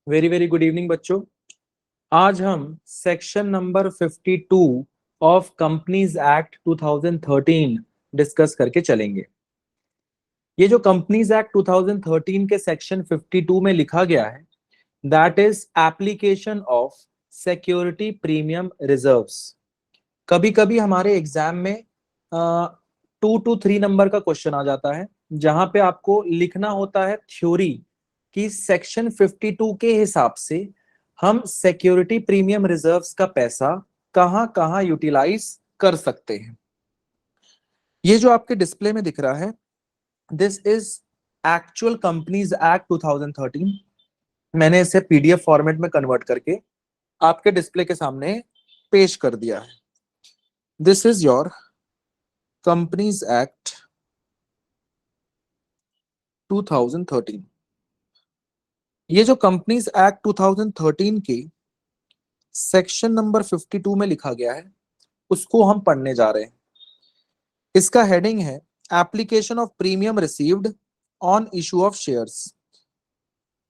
Very very good evening बच्चों। आज हम section number 52 of companies act 2013 discuss करके चलेंगे। ये जो कंपनीज एक्ट 2013 के सेक्शन 52 में लिखा गया है, that is application of security premium reserves. कभी कभी हमारे एग्जाम में 2 to 3 नंबर का क्वेश्चन आ जाता है, जहां पे आपको लिखना होता है थ्योरी कि सेक्शन 52 के हिसाब से हम सिक्योरिटी प्रीमियम रिजर्व्स का पैसा कहां कहां यूटिलाइज कर सकते हैं। ये जो आपके डिस्प्ले में दिख रहा है, this is actual companies act 2013। मैंने इसे पीडीएफ फॉर्मेट में कन्वर्ट करके आपके डिस्प्ले के सामने पेश कर दिया है। This is your companies act 2013। ये जो कंपनीज एक्ट 2013 के सेक्शन नंबर 52 में लिखा गया है, उसको हम पढ़ने जा रहे हैं। इसका हेडिंग है application of premium received on issue of shares.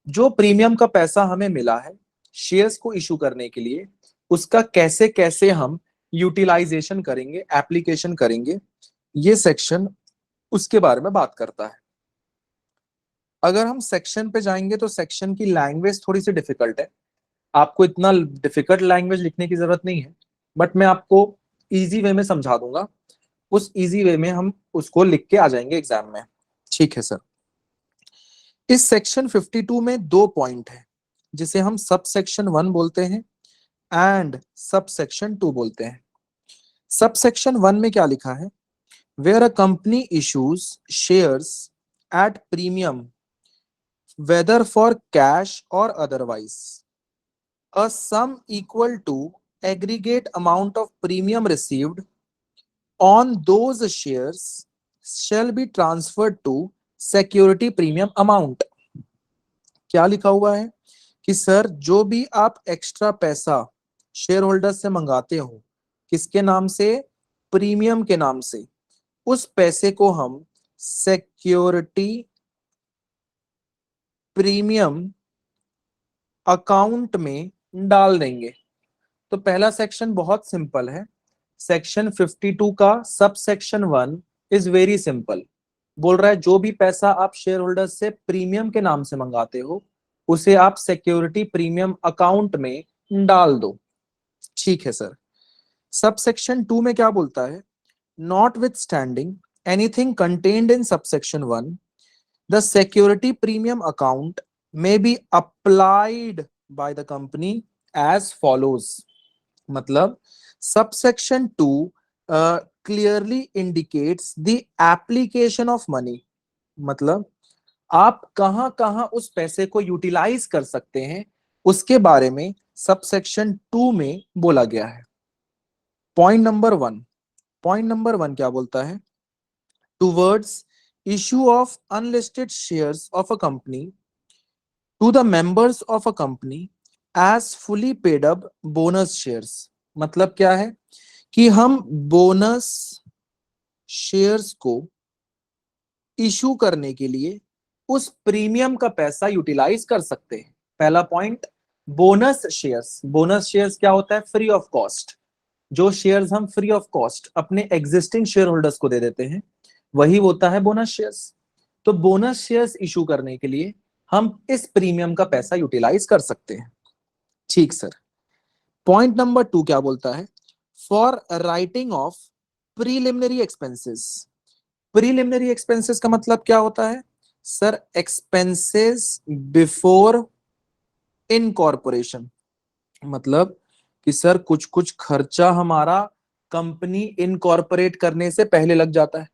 जो प्रीमियम का पैसा हमें मिला है शेयर्स को इशू करने के लिए, उसका कैसे कैसे हम यूटिलाइजेशन करेंगे, एप्लीकेशन करेंगे, ये सेक्शन उसके बारे में बात करता है। अगर हम सेक्शन पे जाएंगे तो सेक्शन की लैंग्वेज थोड़ी सी डिफिकल्ट है। आपको इतना डिफिकल्ट लैंग्वेज लिखने की जरूरत नहीं है, बट मैं आपको इजी वे में समझा दूंगा। उस इजी वे में हम उसको लिख के आ जाएंगे एग्जाम में। ठीक है सर। इस सेक्शन 52 में 2 पॉइंट है, जिसे हम सब सेक्शन 1 बोलते हैं एंड सब सेक्शन 2 बोलते हैं। सब सेक्शन 1 में क्या लिखा है? Where a company issues shares at premium whether for cash or otherwise, a sum equal to aggregate amount of premium received on those shares shall be transferred to security premium amount। क्या लिखा हुआ है कि sir जो भी आप extra पैसा share holder से मंगाते हो, किसके नाम से? प्रीमियम के नाम से, उस पैसे को हम सिक्योरिटी प्रीमियम अकाउंट में डाल देंगे। तो पहला सेक्शन बहुत सिंपल है। सेक्शन 52 का sub section 1 is very simple. बोल रहा है जो भी पैसा आप शेयर होल्डर से प्रीमियम के नाम से मंगाते हो, उसे आप सिक्योरिटी प्रीमियम अकाउंट में डाल दो। ठीक है सर। सब सेक्शन 2 में क्या बोलता है? Not with standing anything contained in sub section 1, the security premium account may be applied by the company as follows। मतलब subsection 2 clearly indicates the application of money। मतलब आप कहां कहां उस पैसे को यूटिलाइज कर सकते हैं, उसके बारे में सबसेक्शन 2 में बोला गया है। पॉइंट नंबर 1 क्या बोलता है? Towards issue of unlisted shares of a company to the members of a company as fully paid up bonus shares। मतलब क्या है कि हम बोनस शेयर्स को इशू करने के लिए उस प्रीमियम का पैसा यूटिलाइज कर सकते हैं। पहला point, bonus shares. Bonus shares क्या होता है? Free of cost. जो शेयर्स हम फ्री ऑफ कॉस्ट अपने एग्जिस्टिंग शेयर होल्डर्स को दे देते हैं, वही होता है बोनस शेयर्स। तो बोनस शेयर्स इशू करने के लिए हम इस प्रीमियम का पैसा यूटिलाइज कर सकते हैं। ठीक सर। पॉइंट नंबर 2 क्या बोलता है? For writing of preliminary expenses. Preliminary expenses का मतलब क्या होता है? Sir expenses before incorporation. मतलब कि सर कुछ कुछ खर्चा हमारा कंपनी इनकॉर्पोरेट करने से पहले लग जाता है।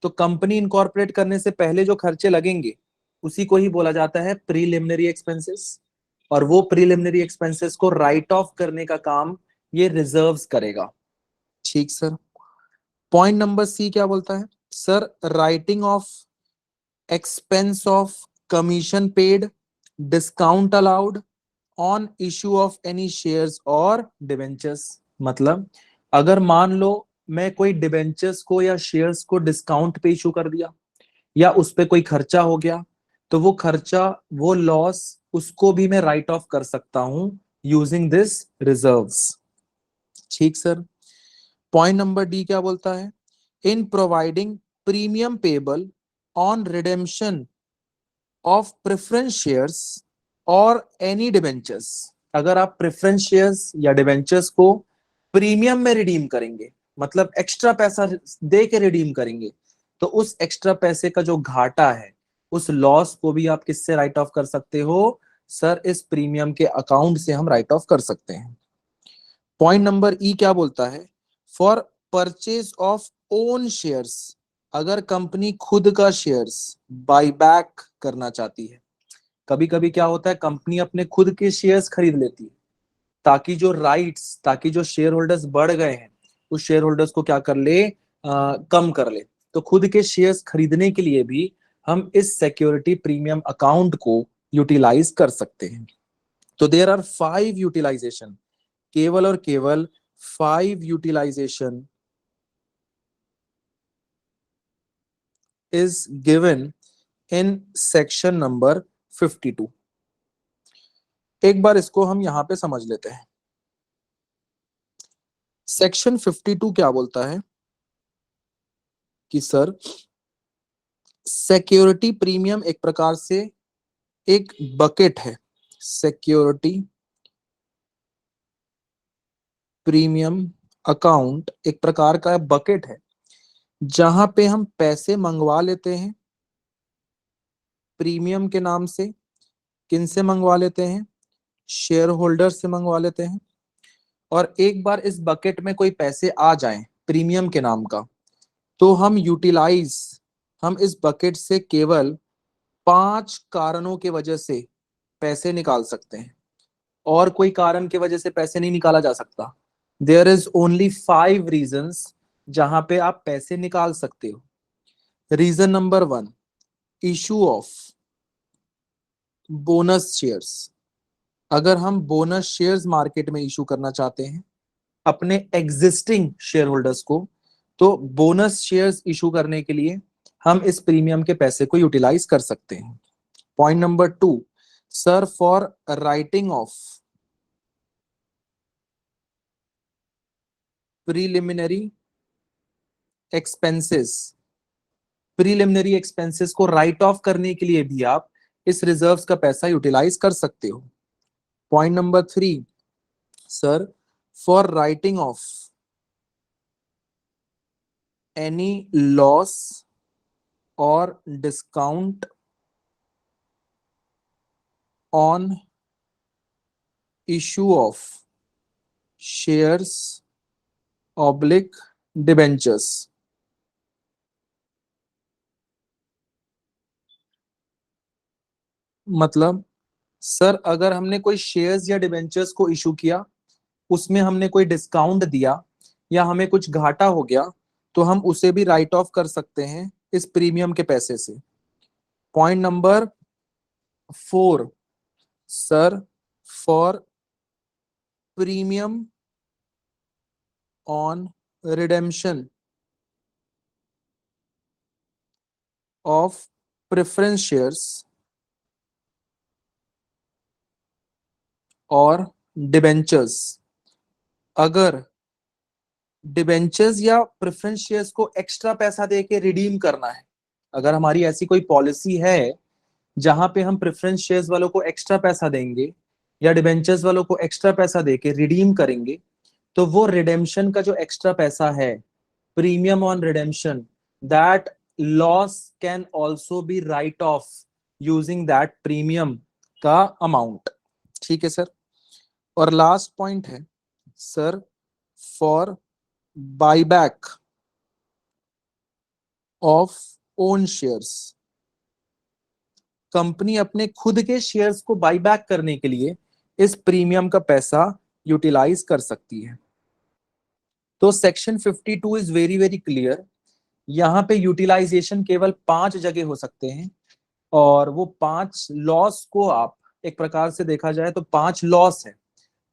तो कंपनी इनकॉर्पोरेट करने से पहले जो खर्चे लगेंगे, उसी को ही बोला जाता है प्रीलिमिनरी एक्सपेंसेस। और वो प्रीलिमिनरी एक्सपेंसेस को राइट ऑफ करने का काम ये रिजर्व्स करेगा। ठीक सर। पॉइंट नंबर सी क्या बोलता है? Sir writing of expense of commission paid, discount allowed on issue of any shares और डिवेंचर्स। मतलब अगर मान लो मैं कोई डिवेंचर्स को या शेयर्स को डिस्काउंट पे इशू कर दिया, या उस पे कोई खर्चा हो गया, तो वो खर्चा, वो लॉस उसको भी मैं राइट ऑफ कर सकता हूं यूजिंग दिस रिजर्व्स। ठीक सर। पॉइंट नंबर डी क्या बोलता है? In providing premium payable on redemption of preference shares और एनी डिबेंचर्स। अगर आप प्रेफरेंस शेयर्स या डिबेंचर्स को प्रीमियम में रिडीम करेंगे, मतलब एक्स्ट्रा पैसा दे के रिडीम करेंगे, तो उस एक्स्ट्रा पैसे का जो घाटा है, उस लॉस को भी आप किससे राइट ऑफ कर सकते हो? सर, इस प्रीमियम के अकाउंट से हम राइट ऑफ कर सकते हैं। पॉइंट नंबर ई क्या बोलता है? For purchase of own shares. अगर कंपनी खुद का शेयर्स बाय बैक करना चाहती है, कभी कभी क्या होता है, कंपनी अपने खुद के शेयर्स खरीद लेती है ताकि जो शेयर होल्डर्स बढ़ गए हैं उस शेयर होल्डर्स को क्या कर ले, कम कर ले। तो खुद के शेयर्स खरीदने के लिए भी हम इस सिक्योरिटी प्रीमियम अकाउंट को यूटिलाइज कर सकते हैं। तो देयर आर 5 यूटिलाइजेशन, केवल और केवल 5 utilisation is given in section number 52। एक बार इसको हम यहां पे समझ लेते हैं। सेक्शन 52 क्या बोलता है कि सर, सिक्योरिटी प्रीमियम एक प्रकार से एक बकेट है। सिक्योरिटी प्रीमियम अकाउंट एक प्रकार का बकेट है जहां पे हम पैसे मंगवा लेते हैं प्रीमियम के नाम से। किन से मंगवा लेते हैं? शेयर होल्डर से मंगवा लेते हैं। और एक बार इस बकेट में कोई पैसे आ जाएं प्रीमियम के नाम का, तो हम इस बकेट से केवल 5 कारणों के वजह से पैसे निकाल सकते हैं, और कोई कारण की वजह से पैसे नहीं निकाला जा सकता। देयर इज ओनली 5 रीजंस जहां पे आप पैसे निकाल सकते हो। Reason number 1, issue of bonus shares. अगर हम बोनस शेयर्स मार्केट में इशू करना चाहते हैं अपने एग्जिस्टिंग शेयर होल्डर्स को, तो बोनस शेयर्स इशू करने के लिए हम इस प्रीमियम के पैसे को यूटिलाइज कर सकते हैं। Point number 2, sir, for writing of preliminary expenses. Preliminary expenses को राइट ऑफ करने के लिए भी आप इस रिजर्व्स का पैसा यूटिलाइज कर सकते हो। Point number 3, sir, for writing off any loss और discount on issue of shares oblique debentures. मतलब सर, अगर हमने कोई शेयर्स या डिबेंचर्स को इशू किया, उसमें हमने कोई डिस्काउंट दिया या हमें कुछ घाटा हो गया, तो हम उसे भी राइट ऑफ कर सकते हैं इस प्रीमियम के पैसे से। Point number 4, sir, for premium on redemption of preference shares और डिबेंचर्स। अगर डिबेंचर्स या प्रेफरेंस शेयर्स को एक्स्ट्रा पैसा देके रिडीम करना है, अगर हमारी ऐसी कोई पॉलिसी है जहां पे हम प्रेफरेंस शेयर्स वालों को एक्स्ट्रा पैसा देंगे या डिबेंचर्स वालों को एक्स्ट्रा पैसा देके रिडीम करेंगे, तो वो रिडेम्पशन का जो एक्स्ट्रा पैसा है, premium on redemption, that loss can also be right of using that premium का अमाउंट। ठीक है सर। और लास्ट पॉइंट है, sir, for buyback of own shares. Company अपने खुद के शेयर्स को बायबैक करने के लिए इस प्रीमियम का पैसा यूटिलाइज कर सकती है। तो section 52 is very very clear. यहाँ पे यूटिलाइजेशन केवल 5 जगह हो सकते हैं, और वो 5 लॉस को आप, एक प्रकार से देखा जाए तो 5 लॉस है,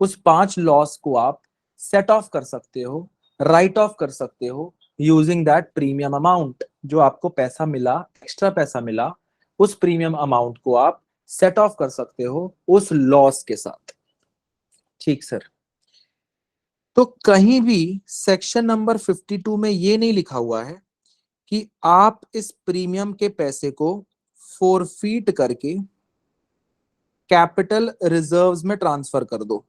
उस 5 लॉस को आप सेट ऑफ कर सकते हो, राइट ऑफ कर सकते हो यूजिंग दैट प्रीमियम अमाउंट। जो आपको पैसा मिला, एक्स्ट्रा पैसा मिला, उस प्रीमियम अमाउंट को आप सेट ऑफ कर सकते हो उस लॉस के साथ। ठीक सर। तो कहीं भी सेक्शन नंबर 52 में ये नहीं लिखा हुआ है कि आप इस प्रीमियम के पैसे को फोरफीट करके कैपिटल रिजर्व्स में ट्रांसफर कर दो।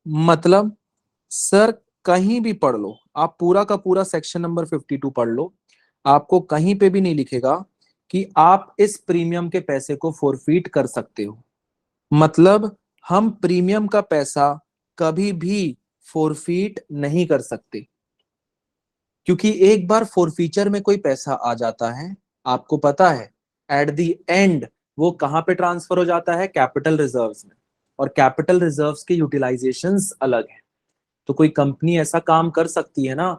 मतलब सर कहीं भी पढ़ लो, आप पूरा का पूरा सेक्शन नंबर 52 पढ़ लो, आपको कहीं पे भी नहीं लिखेगा कि आप इस प्रीमियम के पैसे को फोरफीट कर सकते हो। मतलब हम प्रीमियम का पैसा कभी भी फोरफीट नहीं कर सकते, क्योंकि एक बार फोरफीचर में कोई पैसा आ जाता है, आपको पता है एट द एंड वो कहां पे ट्रांसफर हो जाता है, कैपिटल रिजर्व्स में। और कैपिटल रिजर्व्स के यूटिलाइजेशंस अलग है। तो कोई कंपनी ऐसा काम कर सकती है ना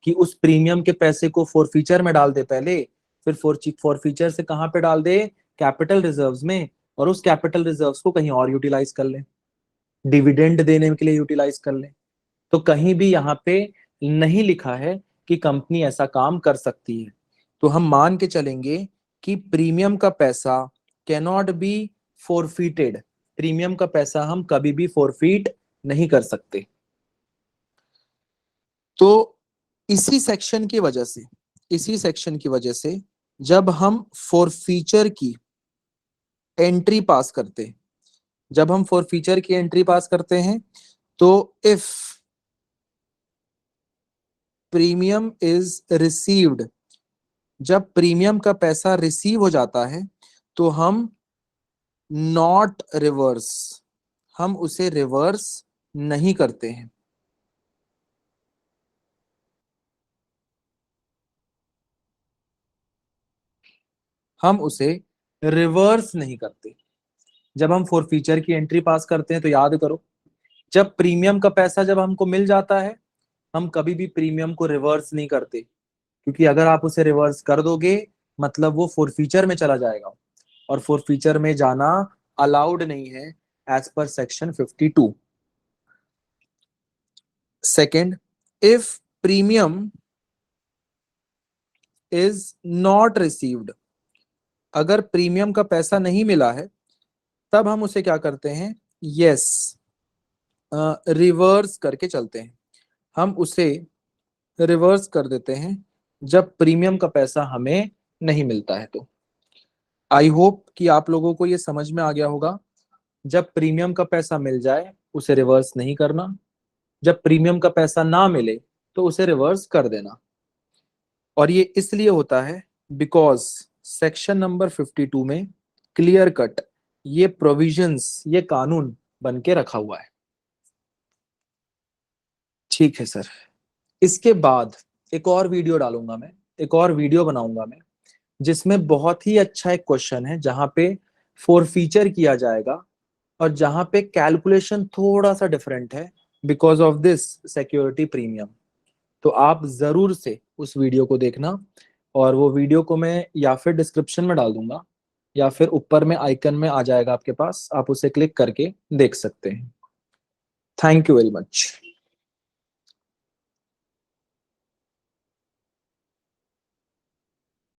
कि उस प्रीमियम के पैसे को फोरफीचर में डाल दे पहले, फिर फोरफीचर से कहां पे डाल दे, कैपिटल रिजर्व्स में, और उस कैपिटल रिजर्व्स को कहीं और यूटिलाइज कर ले, डिविडेंड देने के लिए यूटिलाइज कर ले। तो कहीं भी यहाँ पे नहीं लिखा है कि कंपनी ऐसा काम कर सकती है। तो हम मान के चलेंगे कि प्रीमियम का पैसा कैनॉट बी फोरफीटेड, प्रीमियम का पैसा हम कभी भी फोरफीट नहीं कर सकते। तो इसी सेक्शन की वजह से जब हम फोरफीचर की एंट्री पास करते हैं, जब हम फोरफीचर की एंट्री पास करते हैं, तो इफ प्रीमियम इज रिसीव्ड, जब प्रीमियम का पैसा रिसीव हो जाता है तो हम नॉट रिवर्स, हम उसे रिवर्स नहीं करते हैं। हम उसे रिवर्स नहीं करते। जब हम फोरफीचर की एंट्री पास करते हैं तो याद करो, जब प्रीमियम का पैसा जब हमको मिल जाता है, हम कभी भी प्रीमियम को रिवर्स नहीं करते, क्योंकि अगर आप उसे रिवर्स कर दोगे मतलब वो फोरफीचर में चला जाएगा, और फोरफीचर में जाना अलाउड नहीं है as per section 52। Second, if premium is not received, अगर प्रीमियम का पैसा नहीं मिला है तब हम उसे क्या करते हैं, यस रिवर्स करके चलते हैं। हम उसे रिवर्स कर देते हैं जब प्रीमियम का पैसा हमें नहीं मिलता है। तो आई होप कि आप लोगों को ये समझ में आ गया होगा, जब प्रीमियम का पैसा मिल जाए उसे रिवर्स नहीं करना, जब प्रीमियम का पैसा ना मिले तो उसे रिवर्स कर देना। और ये इसलिए होता है बिकॉज सेक्शन नंबर 52 में क्लियर कट ये प्रोविजंस, ये कानून बन के रखा हुआ है। ठीक है सर। इसके बाद एक और वीडियो डालूंगा मैं, एक और वीडियो बनाऊंगा मैं, जिसमें बहुत ही अच्छा एक क्वेश्चन है जहां पे फोरफीचर किया जाएगा और जहां पे कैलकुलेशन थोड़ा सा डिफरेंट है because of this security premium. तो आप जरूर से उस वीडियो को देखना, और वो वीडियो को मैं या फिर डिस्क्रिप्शन में डाल दूंगा या फिर ऊपर में आइकन में आ जाएगा आपके पास, आप उसे क्लिक करके देख सकते हैं। Thank you very much.